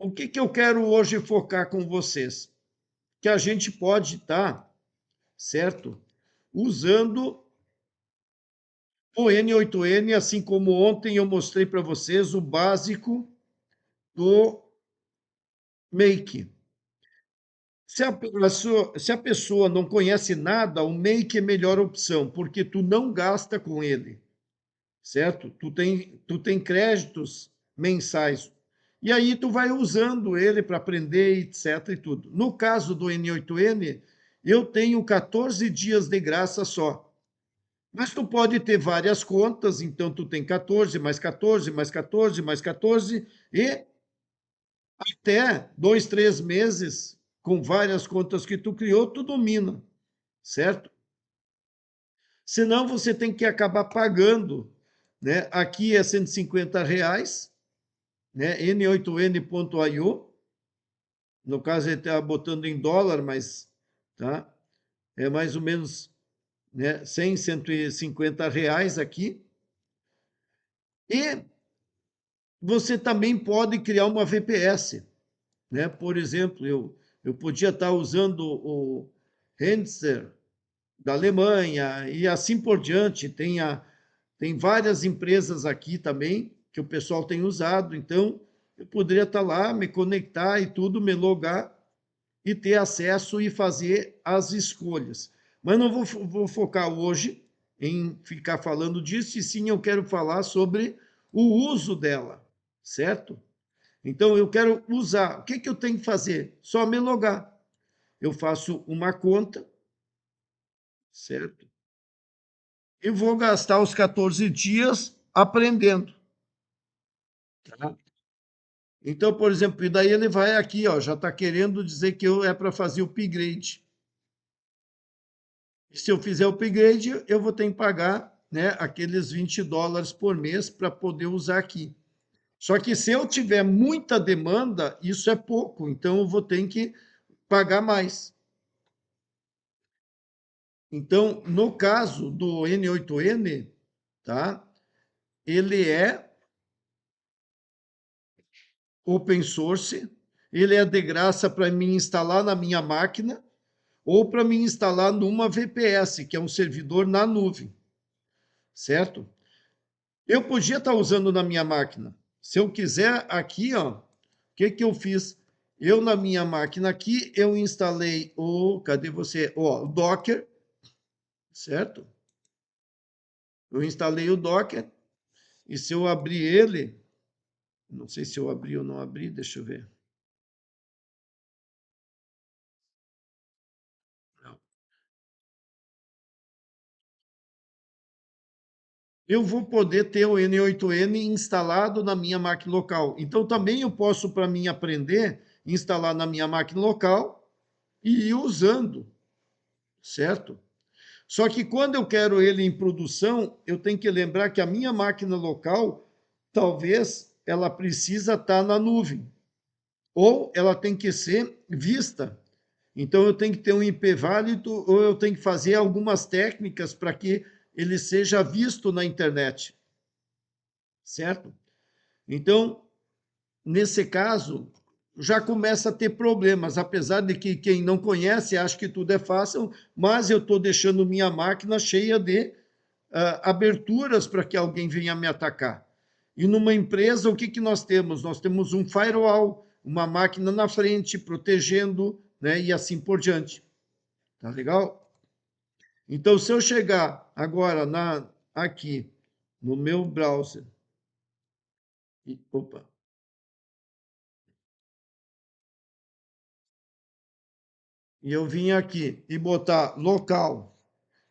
O que eu quero hoje focar com vocês? Que a gente pode estar, certo? Usando o N8N, assim como ontem eu mostrei para vocês o básico do Make. Se a pessoa não conhece nada, o Make é a melhor opção, porque tu não gasta com ele, certo? Tu tem créditos mensais. E aí tu vai usando ele para aprender, etc. e tudo. No caso do N8N, eu tenho 14 dias de graça só. Mas tu pode ter várias contas, então tu tem 14, mais 14, mais 14, mais 14, e até 2, 3 meses, com várias contas que tu criou, tu domina, certo? Senão você tem que acabar pagando, né? Aqui é R$ 150, né? N8N.io. No caso, ele está botando em dólar, mas tá? É mais ou menos, né, 100, R$ 150 aqui. E você também pode criar uma VPS, né? Por exemplo, eu podia estar usando o Renzer da Alemanha e assim por diante. Tem várias empresas aqui também que o pessoal tem usado, então eu poderia estar lá, me conectar e tudo, me logar e ter acesso e fazer as escolhas. Mas não vou focar hoje em ficar falando disso, e sim eu quero falar sobre o uso dela, certo? Então eu quero usar. O que eu tenho que fazer? Só me logar. Eu faço uma conta, certo? E vou gastar os 14 dias aprendendo. Tá? Então, por exemplo, e daí ele vai aqui, ó, já está querendo dizer que é para fazer o upgrade. Se eu fizer o upgrade, eu vou ter que pagar, né, aqueles US$ 20 por mês para poder usar aqui. Só que se eu tiver muita demanda, isso é pouco, então eu vou ter que pagar mais. Então, no caso do N8N, tá? Ele é open source, ele é de graça para mim instalar na minha máquina ou para mim instalar numa VPS, que é um servidor na nuvem, certo? Eu podia estar usando na minha máquina. Se eu quiser aqui, ó, o que eu fiz? Eu na minha máquina aqui, eu instalei cadê você? Ó, o Docker, certo? Eu instalei o Docker e se eu abrir ele, não sei se eu abri ou não abri, deixa eu ver. Eu vou poder ter o N8N instalado na minha máquina local. Então, também eu posso, para mim aprender, instalar na minha máquina local e ir usando, certo? Só que quando eu quero ele em produção, eu tenho que lembrar que a minha máquina local, talvez ela precisa estar na nuvem, ou ela tem que ser vista. Então, eu tenho que ter um IP válido, ou eu tenho que fazer algumas técnicas para que ele seja visto na internet, certo? Então, nesse caso, já começa a ter problemas, apesar de que quem não conhece acha que tudo é fácil, mas eu estou deixando minha máquina cheia de aberturas para que alguém venha me atacar. E numa empresa, o que nós temos? Nós temos um firewall, uma máquina na frente, protegendo, né, e assim por diante. Tá legal? Então, se eu chegar agora aqui no meu browser, opa, e eu vim aqui e botar local,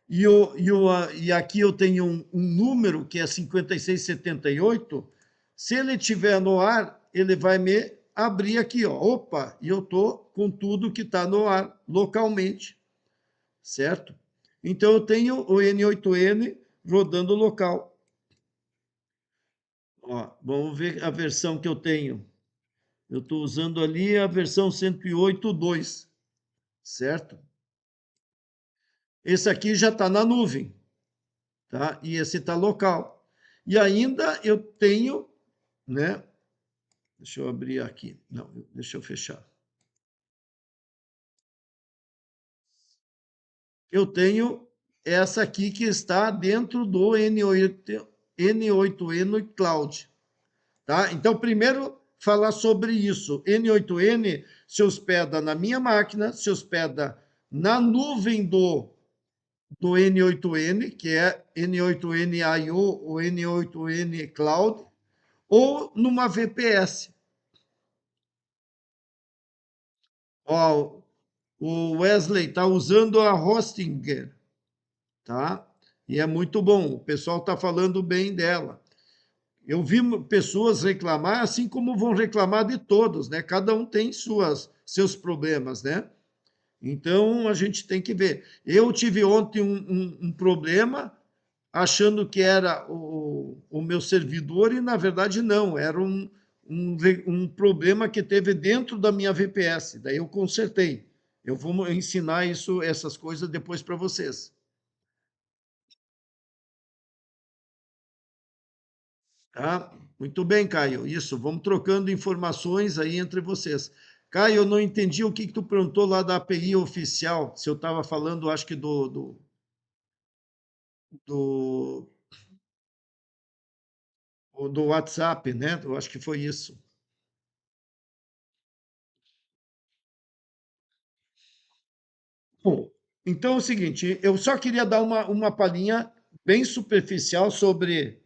e aqui eu tenho um número que é 5678, se ele estiver no ar, ele vai me abrir aqui, ó. Opa, e eu estou com tudo que está no ar localmente, certo? Então eu tenho o N8N rodando local. Ó, vamos ver a versão que eu tenho. Eu estou usando ali a versão 108.2, certo? Esse aqui já está na nuvem, tá? E esse está local. E ainda eu tenho, né? Deixa eu abrir aqui. Não, deixa eu fechar. Eu tenho essa aqui que está dentro do N8N Cloud. Tá? Então, primeiro, falar sobre isso. N8N se hospeda na minha máquina, se hospeda na nuvem do N8N, que é N8N IO ou N8N Cloud, ou numa VPS. Ó, o Wesley está usando a Hostinger, tá? E é muito bom, o pessoal está falando bem dela. Eu vi pessoas reclamar, assim como vão reclamar de todos, né? Cada um tem seus problemas, né? Então a gente tem que ver. Eu tive ontem um problema achando que era o meu servidor e na verdade não, era um problema que teve dentro da minha VPS. Daí eu consertei. Eu vou ensinar essas coisas depois para vocês. Tá? Muito bem, Caio. Isso, vamos trocando informações aí entre vocês. Caio, eu não entendi o que, que tu perguntou lá da API oficial. Se eu estava falando, acho que do, do WhatsApp, né? Eu acho que foi isso. Bom, então é o seguinte, eu só queria dar uma palhinha bem superficial sobre